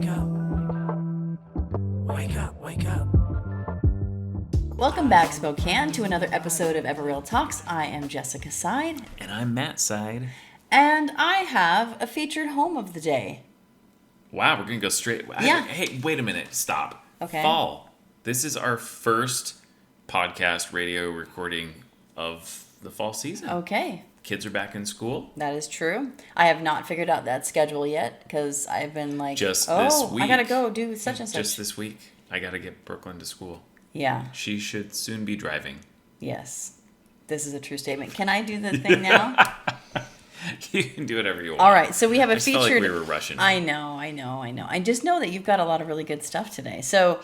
Wake up. Wake up, wake up. Welcome back, Spokane, to another episode of EvoReal Talks. I am Jessica Side. And I'm Matt Side. And I have a featured home of the day. Wow, we're going to go straight. Yeah. Hey, wait a minute. Stop. Okay. Fall. This is our first podcast radio recording of the fall season. Okay. Kids are back in school. That is true. I have not figured out that schedule yet because I've been like, Just this week. I got to go do such and such. Just this week. I got to get Brooklyn to school. Yeah. She should soon be driving. Yes. This is a true statement. Can I do the thing now? You can do whatever you want. All right. So we have a I featured. felt like we were rushing. I know. I just know that you've got a lot of really good stuff today. So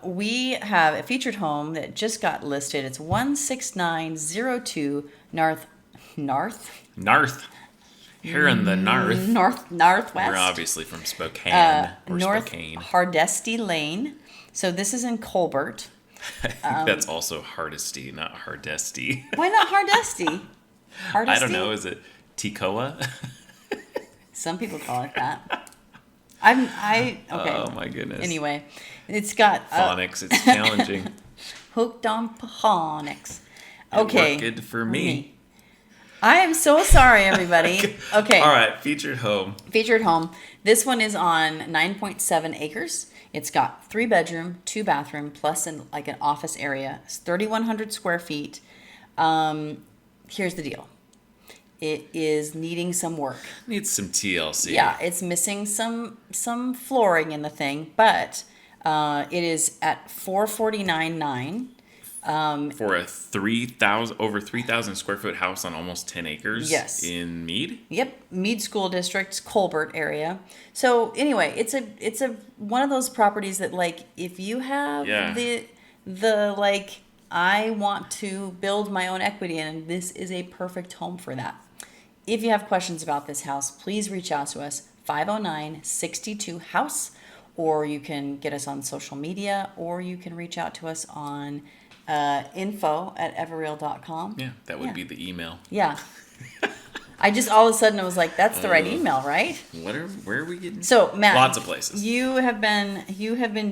we have a featured home that just got listed. It's 16902 North. Here in the Northwest. We're obviously from Spokane. North Spokane. Hardesty Lane. So this is in Colbert. I think that's also Hardesty, not Hardesty. Why not Hardesty? Hardesty? I don't know. Is it Tikoa? Some people call it that. Okay. Oh my goodness. Anyway, it's got phonics. It's challenging. Hooked on phonics. Okay. It worked good for me. I am so sorry, everybody. Okay. All right. Featured home. Featured home. This one is on 9.7 acres. It's got 3 bedroom, 2 bathroom, plus an office area. It's 3,100 square feet. Here's the deal. It is needing some work. Needs some TLC. Yeah, it's missing some flooring in the thing, but it is at $449,900. For a over 3,000 square foot house on almost 10 acres. Yes. In Meade. Yep, Meade School District, Colbert area. So anyway, it's a one of those properties that if you have the I want to build my own equity in, this is a perfect home for that. If you have questions about this house, please reach out to us, 509-62-HOUSE, or you can get us on social media, or you can reach out to us on info@everreal.com. Yeah, that would be the email. Yeah. I just all of a sudden I was like, that's the right email, right? Where are we getting? So Matt, lots of places. You have been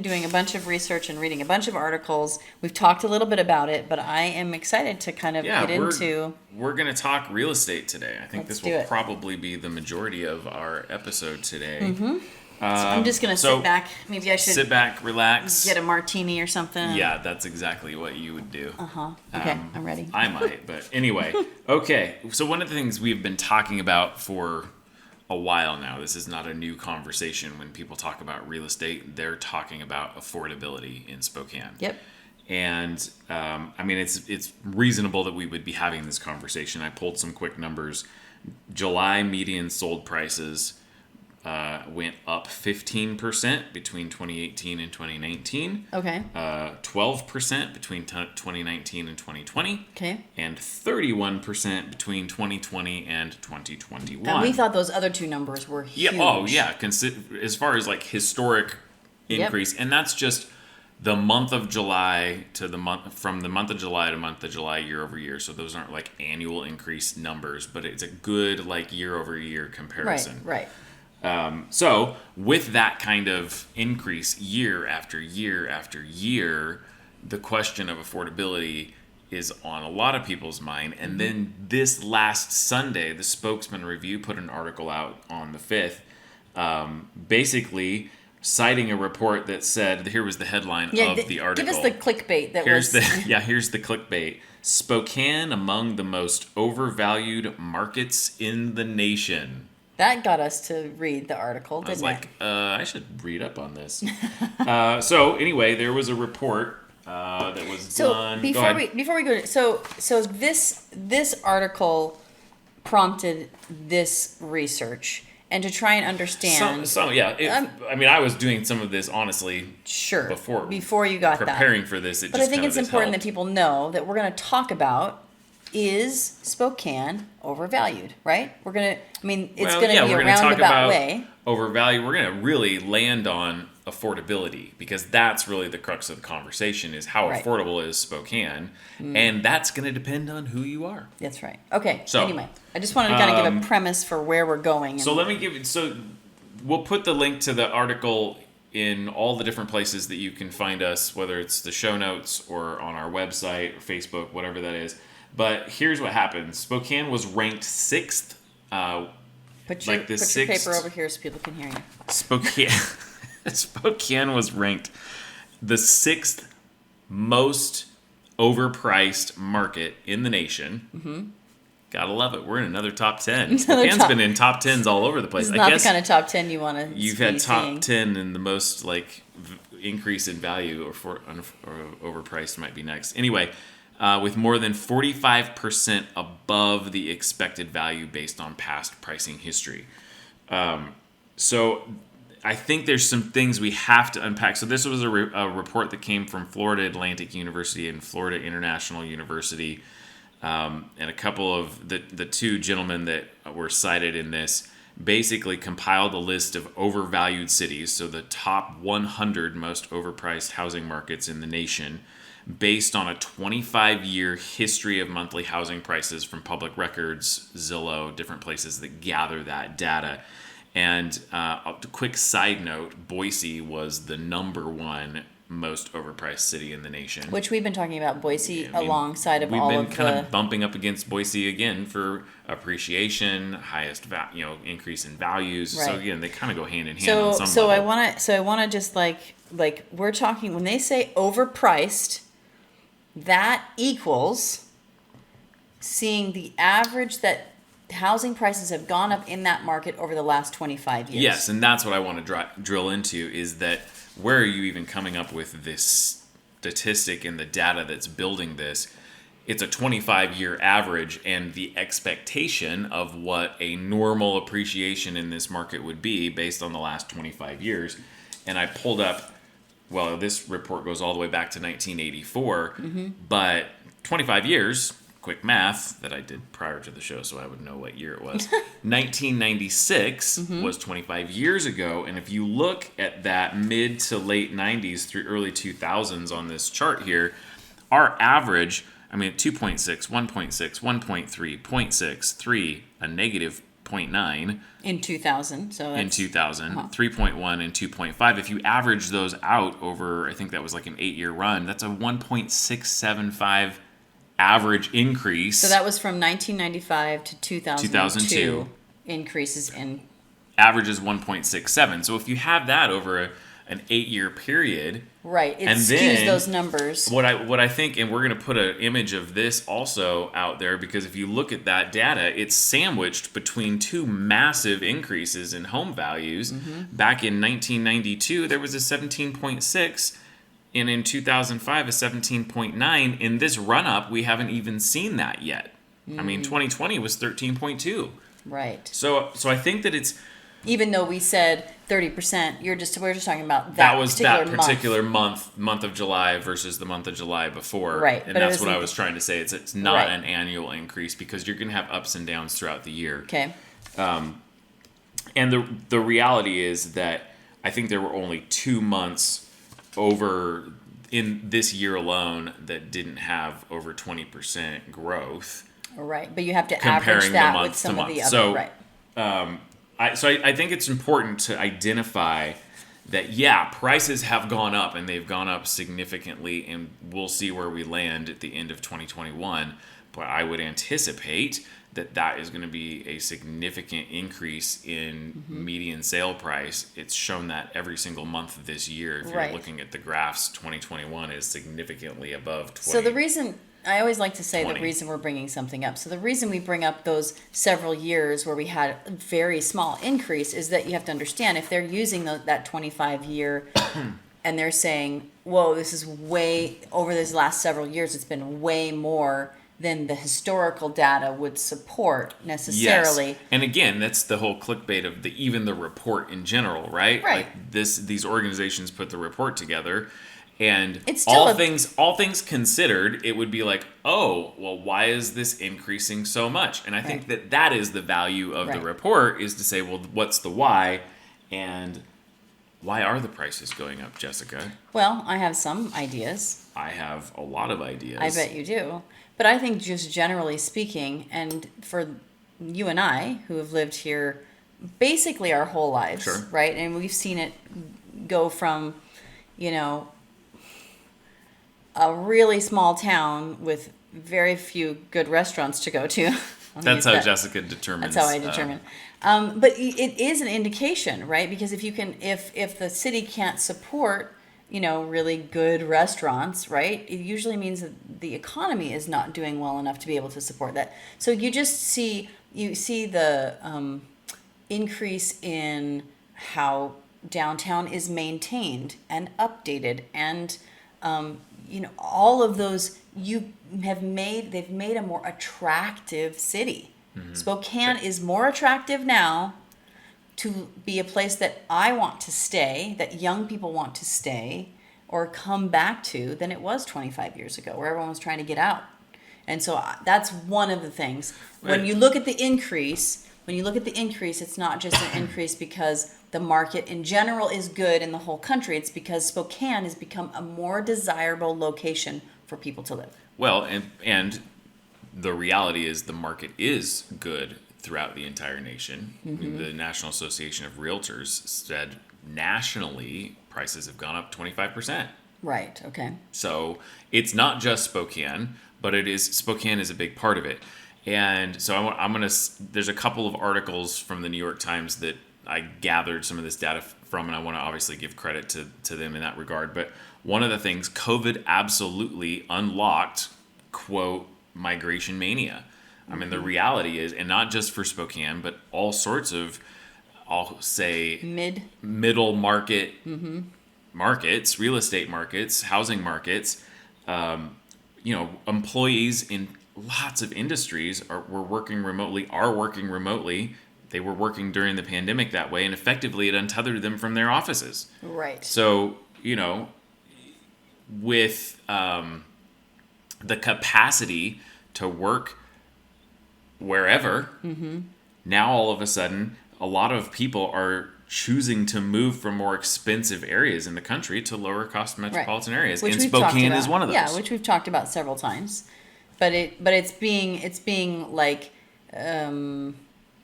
doing a bunch of research and reading a bunch of articles. We've talked a little bit about it, but I am excited to kind of get into. We're going to talk real estate today. I think Let's this will probably be the majority of our episode today. Mm-hmm. So I'm just going to sit back. Maybe I should sit back, relax, get a martini or something. Yeah, that's exactly what you would do. Okay, I'm ready. I might, but anyway. Okay, so one of the things we've been talking about for a while now, this is not a new conversation. When people talk about real estate, they're talking about affordability in Spokane. Yep. And it's reasonable that we would be having this conversation. I pulled some quick numbers. July median sold prices went up 15% between 2018 and 2019. Okay. 12% between 2019 and 2020. Okay. And 31% between 2020 and 2021. And we thought those other two numbers were huge. Yeah. Oh, yeah. As far as historic increase, and that's just the month of July from the month of July to month of July year over year. So those aren't annual increase numbers, but it's a good year over year comparison. Right. So with that kind of increase year after year after year, the question of affordability is on a lot of people's mind. And then this last Sunday, the Spokesman Review put an article out on the 5th, basically citing a report that said, here was the headline of the article. Give us the clickbait. Here's the clickbait. Spokane among the most overvalued markets in the nation. That got us to read the article, didn't it? I should read up on this. So anyway, there was a report that was done. Before we go, so this article prompted this research, and to try and understand. I was doing some of this honestly. Sure. Before you got preparing for this, but I think it's important that people know that we're going to talk about. Is Spokane overvalued, right? It's going to be a roundabout way. Overvalued. We're going to really land on affordability because that's really the crux of the conversation is how affordable is Spokane. And that's going to depend on who you are. That's right. Okay. So anyway, I just wanted to kind of give a premise for where we're going. So let me give we'll put the link to the article in all the different places that you can find us, whether it's the show notes or on our website or Facebook, whatever that is. But here's what happened. Spokane was ranked 6th. Put your paper over here so people can hear you. Spokane was ranked the 6th most overpriced market in the nation. Mm-hmm. Gotta love it. We're in another top 10. Spokane's been in top 10s all over the place. This is not the kind of top 10 you want to You've had top 10 and the most increase in value or overpriced might be next. Anyway, with more than 45% above the expected value based on past pricing history. So I think there's some things we have to unpack. So this was a report that came from Florida Atlantic University and Florida International University. And a couple of the two gentlemen that were cited in this basically compiled a list of overvalued cities, so the top 100 most overpriced housing markets in the nation, based on a 25-year history of monthly housing prices from public records, Zillow, different places that gather that data. And a quick side note, Boise was the number 1 most overpriced city in the nation. Which we've been talking about Boise alongside of all of the... We've been kind of bumping up against Boise again for appreciation, highest increase in values. Right. So again, they kind of go hand in hand on some level. I want to just like we're talking, when they say overpriced, that equals seeing the average that housing prices have gone up in that market over the last 25 years. Yes, and that's what I want to drill into is that where are you even coming up with this statistic and the data that's building this? It's a 25-year average, and the expectation of what a normal appreciation in this market would be based on the last 25 years. And I pulled up, well, this report goes all the way back to 1984, but 25 years, quick math that I did prior to the show so I would know what year it was. 1996 was 25 years ago, and if you look at that mid to late 90s through early 2000s on this chart here, our average, 2.6, 1.6, 1.3, 0.6, 3, a negative 0.9 in 2000. So in 2000, 3.1 and 2.5. If you average those out over, I think that was like an 8-year run, that's a 1.675 average increase. So that was from 1995 to 2002 increases in averages 1.67. So if you have that over an 8-year period, right, it skews those numbers. What I think, and we're going to put an image of this also out there, because if you look at that data, it's sandwiched between two massive increases in home values. Back in 1992, there was a 17.6. And in 2005, a 17.9. In this run-up, we haven't even seen that yet. 2020 was 13.2. Right. So I think that it's... Even though we said 30%, we're just talking about that particular month of July versus the month of July before. Right. And that's what I was trying to say. It's not an annual increase, because you're going to have ups and downs throughout the year. Okay. And the reality is that I think there were only 2 months over in this year alone that didn't have over 20% growth. Right, but you have to average that with some of the other. So, right. I think it's important to identify that, prices have gone up, and they've gone up significantly, and we'll see where we land at the end of 2021. But I would anticipate that is going to be a significant increase in median sale price. It's shown that every single month of this year. If you're looking at the graphs, 2021 is significantly above 20. So the reason, I always like to say the reason we're bringing something up. So the reason we bring up those several years where we had a very small increase is that you have to understand, if they're using that 25-year and they're saying, whoa, this is way, over these last several years, it's been way more than the historical data would support necessarily. Yes. And again, that's the whole clickbait of even the report in general, right? Right. Like these organizations put the report together, and it's still all things considered, it would be like, oh, well, why is this increasing so much? And I think that is the value of the report, is to say, well, what's the why, and why are the prices going up, Jessica? Well, I have some ideas. I have a lot of ideas. I bet you do. But I think just generally speaking, and for you and I, who have lived here basically our whole lives, Sure. right? And we've seen it go from, you know, a really small town with very few good restaurants to go to. That's how Jessica determines. That's how I determine. But it is an indication, right? Because if the city can't support, really good restaurants, right? It usually means that the economy is not doing well enough to be able to support that. So you see the increase in how downtown is maintained and updated, and all of those they've made a more attractive city. Spokane is more attractive now to be a place that I want to stay, that young people want to stay or come back to, than it was 25 years ago, where everyone was trying to get out. And so that's one of the things. When you look at the increase, it's not just an increase because the market in general is good in the whole country. It's because Spokane has become a more desirable location for people to live. Well, and the reality is the market is good throughout the entire nation. The National Association of Realtors said nationally prices have gone up 25%. Right, okay. So it's not just Spokane, but Spokane is a big part of it. And so there's a couple of articles from the New York Times that I gathered some of this data from, and I want to obviously give credit to them in that regard. But one of the things, COVID absolutely unlocked, quote, migration mania. I mean, the reality is, and not just for Spokane, but all sorts of, I'll say, middle market markets, real estate markets, housing markets, employees in lots of industries are working remotely. They were working during the pandemic that way, and effectively it untethered them from their offices. Right. So, with the capacity to work wherever, now all of a sudden, a lot of people are choosing to move from more expensive areas in the country to lower cost metropolitan areas. Which and we've Spokane is one of those. Yeah, which we've talked about several times. But it's being like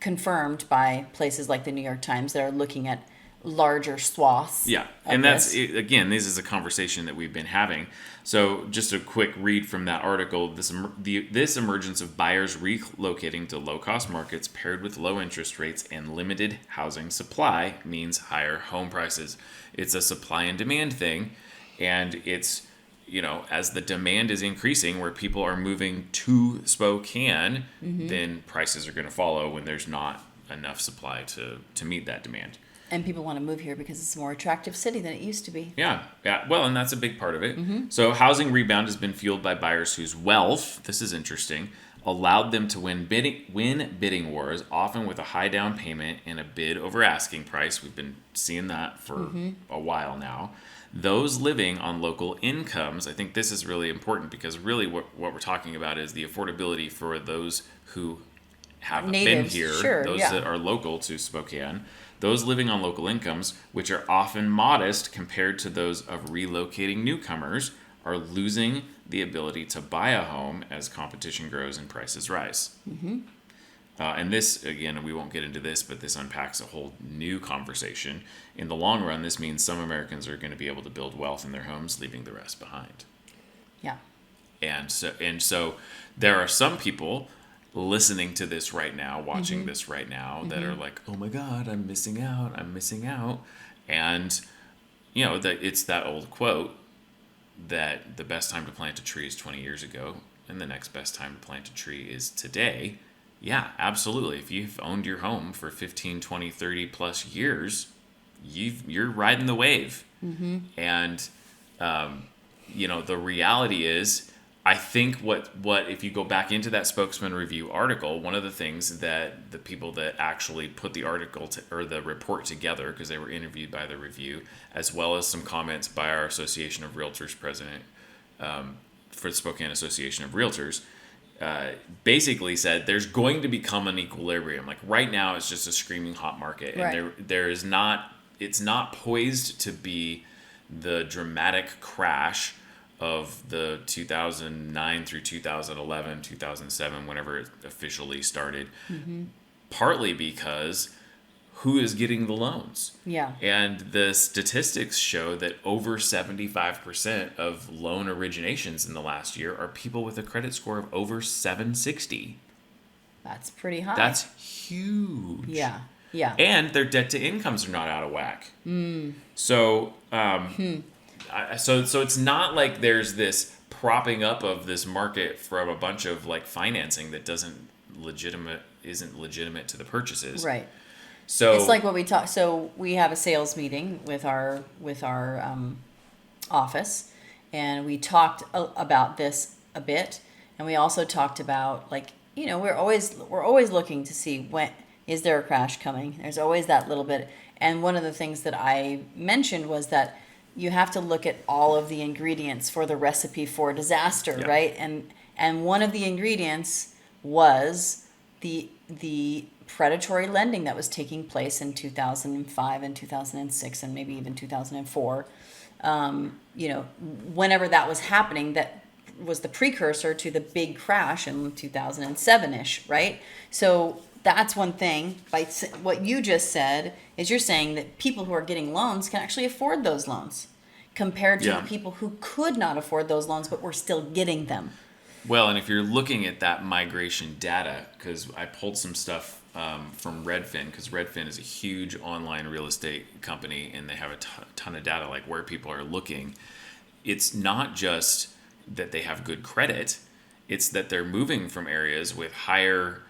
confirmed by places like the New York Times that are looking at larger swaths. Yeah, and this is a conversation that we've been having. So just a quick read from that article. This emergence of buyers relocating to low-cost markets paired with low interest rates and limited housing supply means higher home prices. It's a supply and demand thing, and it's, as the demand is increasing where people are moving to Spokane, then prices are going to follow when there's not enough supply to meet that demand. And people want to move here because it's a more attractive city than it used to be. Yeah. Well, and that's a big part of it. So housing rebound has been fueled by buyers whose wealth, this is interesting, allowed them to win bidding wars, often with a high down payment and a bid over asking price. We've been seeing that for a while now. Those living on local incomes, I think this is really important because really what we're talking about is the affordability for those who haven't been here, that are local to Spokane. Those living on local incomes, which are often modest compared to those of relocating newcomers, are losing the ability to buy a home as competition grows and prices rise. And this, again, we won't get into this, but this unpacks a whole new conversation. In the long run, this means some Americans are going to be able to build wealth in their homes, leaving the rest behind. Yeah. And so there are some people listening to this right now, watching this right now, that are like, oh my God, I'm missing out. And, that it's that old quote that the best time to plant a tree is 20 years ago, and the next best time to plant a tree is today. Yeah, absolutely. If you've owned your home for 15, 20, 30 plus years, you're riding the wave. And, the reality is, I think what if you go back into that Spokesman Review article, one of the things that the people that actually put the article or the report together, because they were interviewed by the Review, as well as some comments by our Association of Realtors president for the Spokane Association of Realtors, basically said there's going to become an equilibrium. Like right now, it's just a screaming hot market, and there is not. It's not poised to be the dramatic crash of the 2009 through 2011, 2007, whenever it officially started, partly because who is getting the loans. Yeah. And the statistics show that over 75% of loan originations in the last year are people with a credit score of over 760. That's pretty high. That's huge. Yeah. Yeah. And their debt to incomes are not out of whack. So, so it's not like there's this propping up of this market from a bunch of like financing that isn't legitimate to the purchases. Right. So it's like what we talk. So we have a sales meeting with our office, and we talked about this a bit, and we also talked about we're always looking to see when is there a crash coming. There's always that little bit, and one of the things that I mentioned was that you have to look at all of the ingredients for the recipe for disaster, Yeah. right? And one of the ingredients was the predatory lending that was taking place in 2005 and 2006 and maybe even 2004. Whenever that was happening, that was the precursor to the big crash in 2007-ish, right? So that's one thing. By what you just said is you're saying that people who are getting loans can actually afford those loans compared to the people who could not afford those loans but were still getting them. Well, and if you're looking at that migration data, because I pulled some stuff from Redfin, because Redfin is a huge online real estate company, and they have a ton of data, like where people are looking. It's not just that they have good credit, it's that they're moving from areas with higher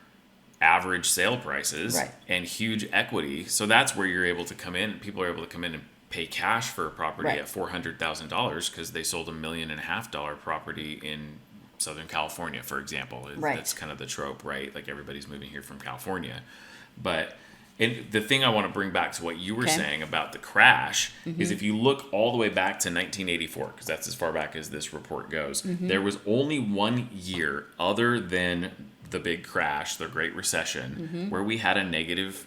average sale prices and huge equity. So that's where you're able to come in. People are able to come in and pay cash for a property at $400,000 because they sold $1.5 million property in Southern California, for example. That's kind of the trope, right? Like everybody's moving here from California. But the thing I want to bring back to what you were saying about the crash is if you look all the way back to 1984, because that's as far back as this report goes, there was only 1 year other than the big crash, the Great Recession, where we had a negative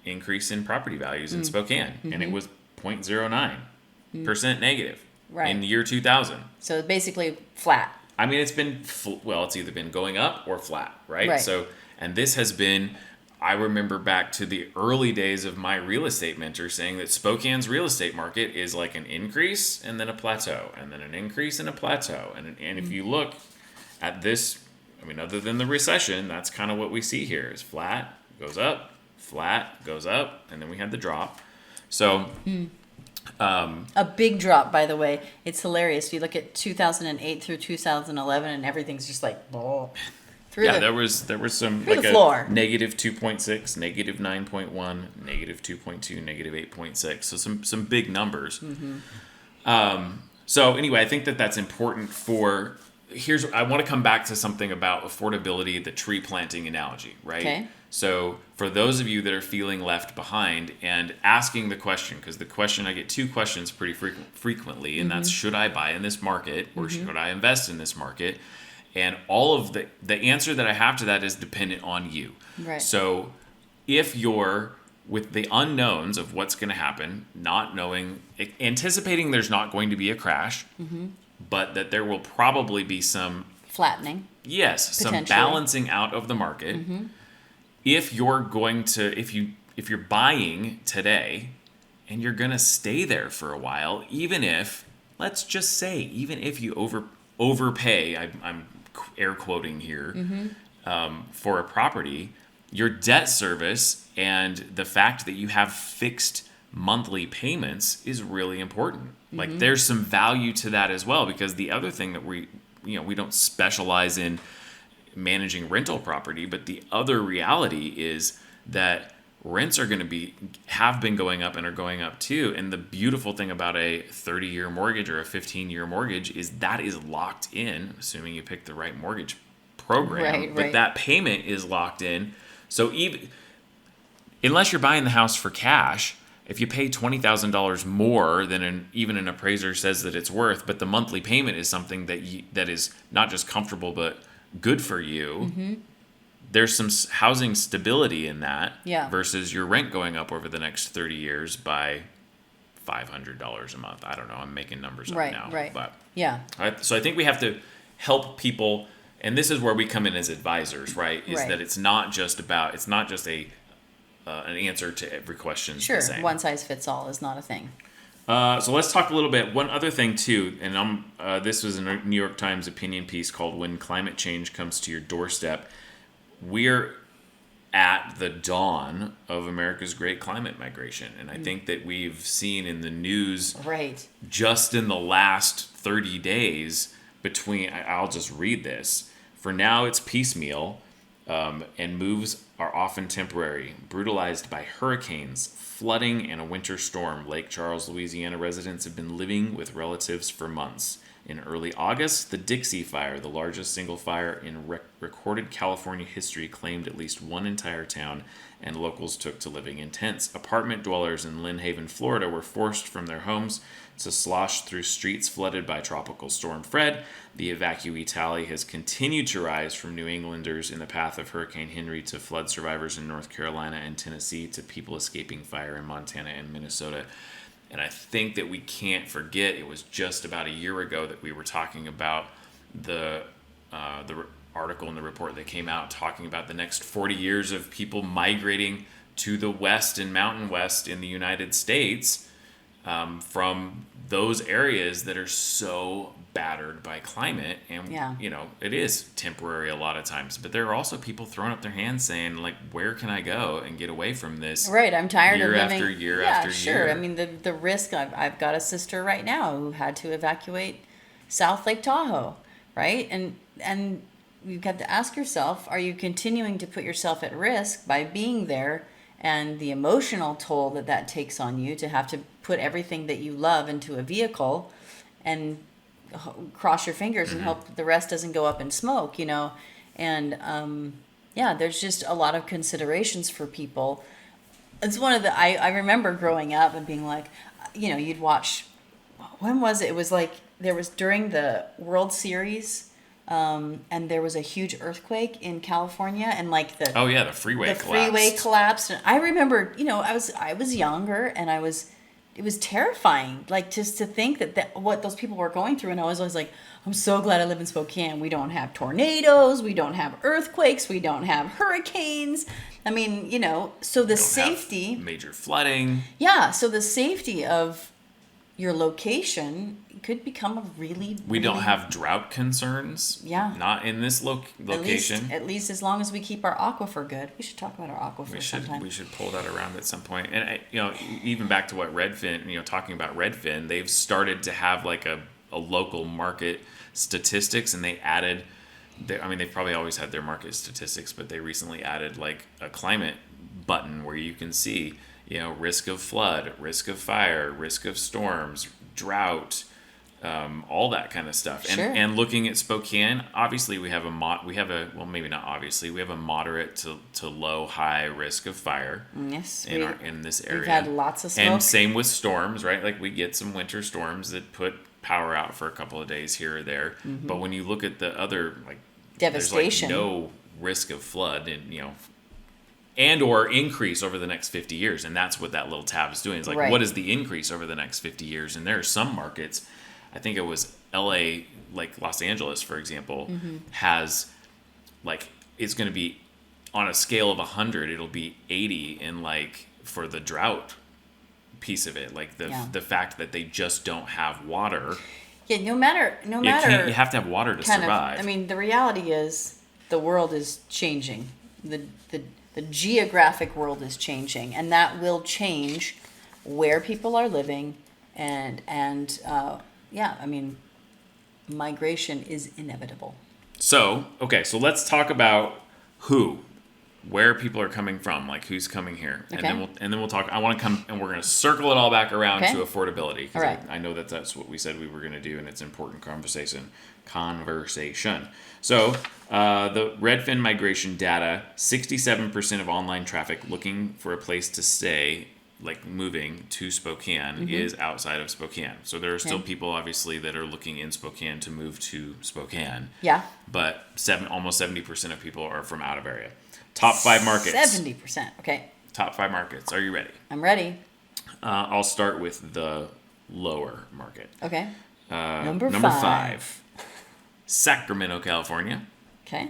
increase in property values in Spokane, and it was 0.09% negative in the year 2000. So basically flat. I mean, it's been, it's either been going up or flat, right? So, and this has been, I remember back to the early days of my real estate mentor saying that Spokane's real estate market is like an increase and then a plateau, and then an increase and a plateau. And if you look at this, I mean, other than the recession, that's kind of what we see here is flat, goes up, and then we had the drop. So... a big drop, by the way. It's hilarious. You look at 2008 through 2011, and everything's just like there was some like the floor. A negative 2.6, negative 9.1, negative 2.2, negative 8.6. So some big numbers. So anyway, I think that's important for. I want to come back to something about affordability, the tree planting analogy, right? Okay. So for those of you that are feeling left behind and asking the question, because I get two questions pretty frequently, and that's, should I buy in this market or should I invest in this market? And all of the answer that I have to that is dependent on you. Right. So if you're with the unknowns of what's going to happen, not knowing, anticipating there's not going to be a crash, but that there will probably be some flattening. Yes, some balancing out of the market. If you're going to, if you're buying today and you're going to stay there for a while, even if, let's just say, even if you overpay, I'm air quoting here, for a property, your debt service and the fact that you have fixed monthly payments is really important. Like there's some value to that as well, because the other thing that we don't specialize in managing rental property, but the other reality is that rents are going to have been going up and are going up too. And the beautiful thing about a 30-year mortgage or a 15-year mortgage is that is locked in, assuming you pick the right mortgage program. But that payment is locked in. So even unless you're buying the house for cash, if you pay $20,000 more than even an appraiser says that it's worth, but the monthly payment is something that is not just comfortable but good for you, there's some housing stability in that versus your rent going up over the next 30 years by $500 a month. I don't know. I'm making numbers up now. But so I think we have to help people, and this is where we come in as advisors, right? That it's not just a an answer to every question. Sure, the same. one size fits all is not a thing. So let's talk a little bit. One other thing too, and this was a New York Times opinion piece called "When Climate Change Comes to Your Doorstep." We're at the dawn of America's great climate migration, and I think that we've seen in the news just in the last 30 days I'll just read this. For now, it's piecemeal, and moves are often temporary, brutalized by hurricanes, flooding, and a winter storm. Lake Charles, Louisiana residents have been living with relatives for months. In early August, the Dixie Fire, the largest single fire in recorded California history, claimed at least one entire town, and locals took to living in tents. Apartment dwellers in Lynn Haven, Florida, were forced from their homes to slosh through streets flooded by Tropical Storm Fred. The evacuee tally has continued to rise, from New Englanders in the path of Hurricane Henry to flood survivors in North Carolina and Tennessee to people escaping fire in Montana and Minnesota. And I think that we can't forget, it was just about a year ago that we were talking about the article and the report that came out talking about the next 40 years of people migrating to the West and Mountain West in the United States, from those areas that are so battered by climate. And, it is temporary a lot of times, but there are also people throwing up their hands saying, like, where can I go and get away from this? Right. I'm tired of living. Year after year after year. year. I mean, the risk, I've got a sister right now who had to evacuate South Lake Tahoe, right? And you've got to ask yourself, are you continuing to put yourself at risk by being there, and the emotional toll that takes on you to have to put everything that you love into a vehicle and cross your fingers and hope the rest doesn't go up in smoke, and there's just a lot of considerations for people. It's one of the I remember growing up and being like, you'd watch, when was it? It was like there was during the World Series. And there was a huge earthquake in California, and like the freeway collapsed. And I remember, I was younger, and it was terrifying, like just to think that what those people were going through. And I was always like, I'm so glad I live in Spokane. We don't have tornadoes, we don't have earthquakes, we don't have hurricanes. I mean, so the safety, major flooding. Yeah, so the safety of your location could become a we don't have drought concerns. Yeah. Not in this location. At least as long as we keep our aquifer good. We should talk about our aquifer sometime. We should pull that around at some point. And, even back to what Redfin, talking about Redfin, they've started to have like a local market statistics, and they added, they've probably always had their market statistics, but they recently added like a climate button where you can see, risk of flood, risk of fire, risk of storms, drought, all that kind of stuff. Sure. And looking at Spokane, obviously we have maybe not obviously, we have a moderate to low high risk of fire. Yes. In this area. We've had lots of smoke. And same with storms, right? Like we get some winter storms that put power out for a couple of days here or there. Mm-hmm. But when you look at the other, like, devastation, there's like no risk of flood and or increase over the next 50 years. And that's what that little tab is doing. It's like, what is the increase over the next 50 years? And there are some markets, I think it was LA, like Los Angeles, for example, has like, it's going to be on a scale of 100, it'll be 80 in like for the drought piece of it. Like the fact that they just don't have water. Yeah, no matter. You have to have water to survive. The reality is the world is changing. The geographic world is changing, and that will change where people are living, and migration is inevitable. So let's talk about where people are coming from, like who's coming here, okay. and then we'll talk. I want to come, and we're going to circle it all back around to affordability, because right. I know that's what we said we were going to do, and it's important conversation. So the Redfin migration data: 67% of online traffic looking for a place to stay, like moving to Spokane, is outside of Spokane. So there are still people, obviously, that are looking in Spokane to move to Spokane. Yeah. But almost 70% of people are from out of area. Top 5 markets. 70%. Okay. Top 5 markets. Are you ready? I'm ready. I'll start with the lower market. Okay. Number 5. Sacramento, California. Okay.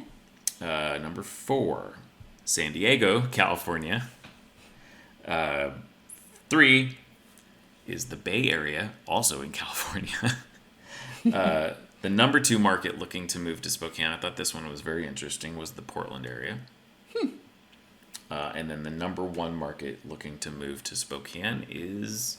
Number 4. San Diego, California. 3 is the Bay Area, also in California. The number 2 market looking to move to Spokane, I thought this one was very interesting, was the Portland area. And then the number 1 market looking to move to Spokane is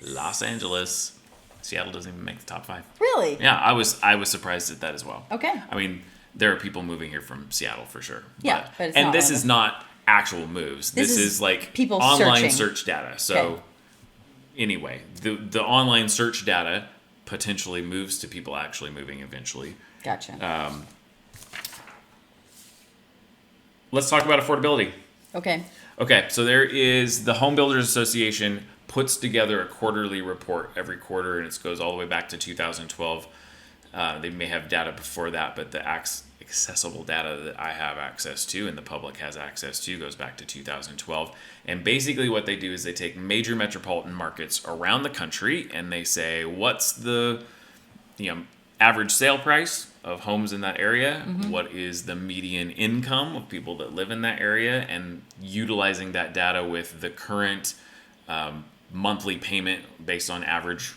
Los Angeles. Seattle doesn't even make the top 5. Really? Yeah, I was surprised at that as well. Okay. I mean, there are people moving here from Seattle for sure. Yeah, but it's and not this one of is them. not actual moves. This is like people online searching. search data. So Okay. anyway, the online search data potentially moves to people actually moving eventually. Gotcha. Let's talk about affordability. Okay. Okay, so there is the Home Builders Association puts together a quarterly report every quarter, and it goes all the way back to 2012. They may have data before that, but the accessible data that I have access to and the public has access to goes back to 2012. And basically what they do is they take major metropolitan markets around the country and they say, what's the average sale price of homes in that area? Mm-hmm. What is the median income of people that live in that area? And utilizing that data with the current monthly payment based on average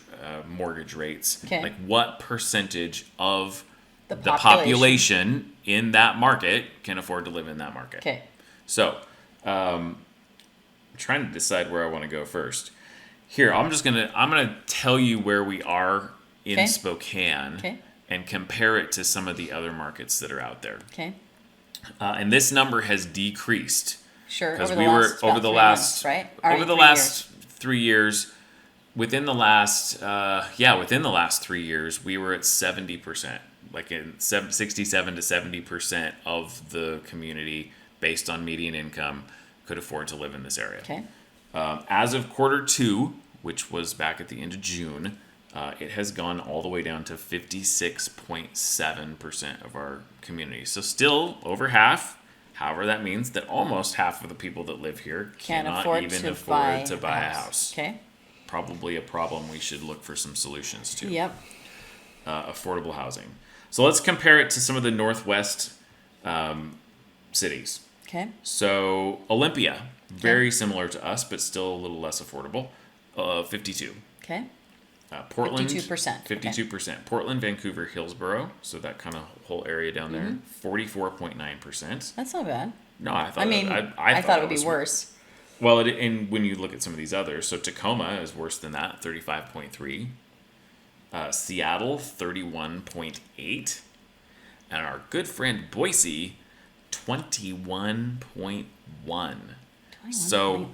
mortgage rates. Okay. Like what percentage of the population in that market can afford to live in that market? Okay. So, I'm trying to decide where I want to go first. Here, I'm gonna tell you where we are in Spokane and compare it to some of the other markets that are out there. Okay. And this number has decreased. Sure. Because Over the last 3 years. Within the last 3 years, we were at 70%, like in 67 to 70% of the community, based on median income, could afford to live in this area. Okay. As of Q2, which was back at the end of June, it has gone all the way down to 56.7% of our community. So still over half. However, that means that almost half of the people that live here cannot afford to buy a house. Okay. Probably a problem we should look for some solutions to. Yep. Affordable housing. So let's compare it to some of the Northwest cities. Okay. So Olympia, very similar to us, but still a little less affordable. 52. Okay. Portland, 52%. 52%. Portland, Vancouver, Hillsborough, so that kind of whole area down there, 44.9%. That's not bad. No, I thought. I thought it would be worse. Well, and when you look at some of these others, so Tacoma is worse than that, 35.3. Seattle, 31.8. And our good friend Boise, 21.1. So,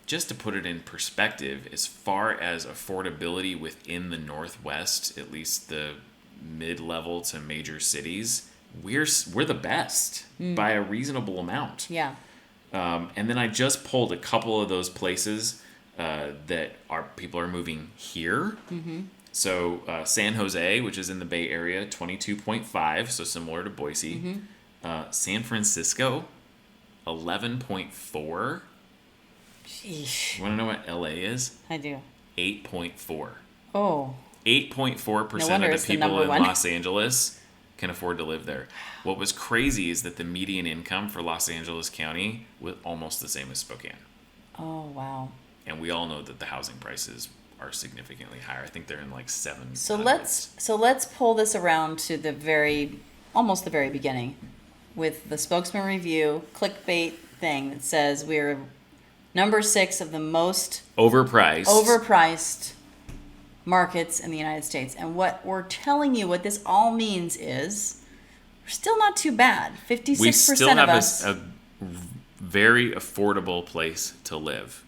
just to put it in perspective, as far as affordability within the Northwest, at least the mid-level to major cities, we're the best by a reasonable amount. Yeah. And then I just pulled a couple of those places that people are moving here. Mm-hmm. So San Jose, which is in the Bay Area, 22.5, so similar to Boise. Mm-hmm. San Francisco, 11.4. Sheesh. You want to know what LA is? I do. 8.4. Oh. 8.4% of the people in Los Angeles can afford to live there. What was crazy is that the median income for Los Angeles County was almost the same as Spokane. Oh, wow. And we all know that the housing prices are significantly higher. I think they're in like 7. So let's pull this around to almost the very beginning with the Spokesman Review clickbait thing that says we're number 6 of the most overpriced markets in the United States. And what we're telling you, what this all means is we're still not too bad. 56% we still of have us. a very affordable place to live.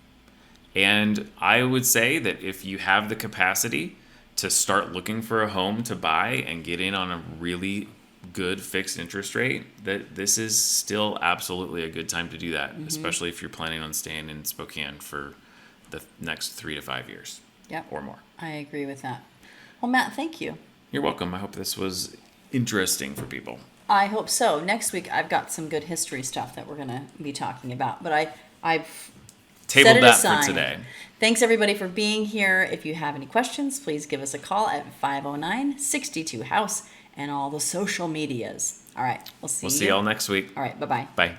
And I would say that if you have the capacity to start looking for a home to buy and get in on a really good fixed interest rate, that this is still absolutely a good time to do that, especially if you're planning on staying in Spokane for the next 3 to 5 years or more. I agree with that. Well, Matt, thank you. You're welcome. I hope this was interesting for people. I hope so. Next week, I've got some good history stuff that we're going to be talking about, but I've tabled set it that aside. for today. Thanks, everybody, for being here. If you have any questions, please give us a call at 509-62-HOUSE and all the social medias. All right. We'll see y'all next week. All right. Bye-bye. Bye.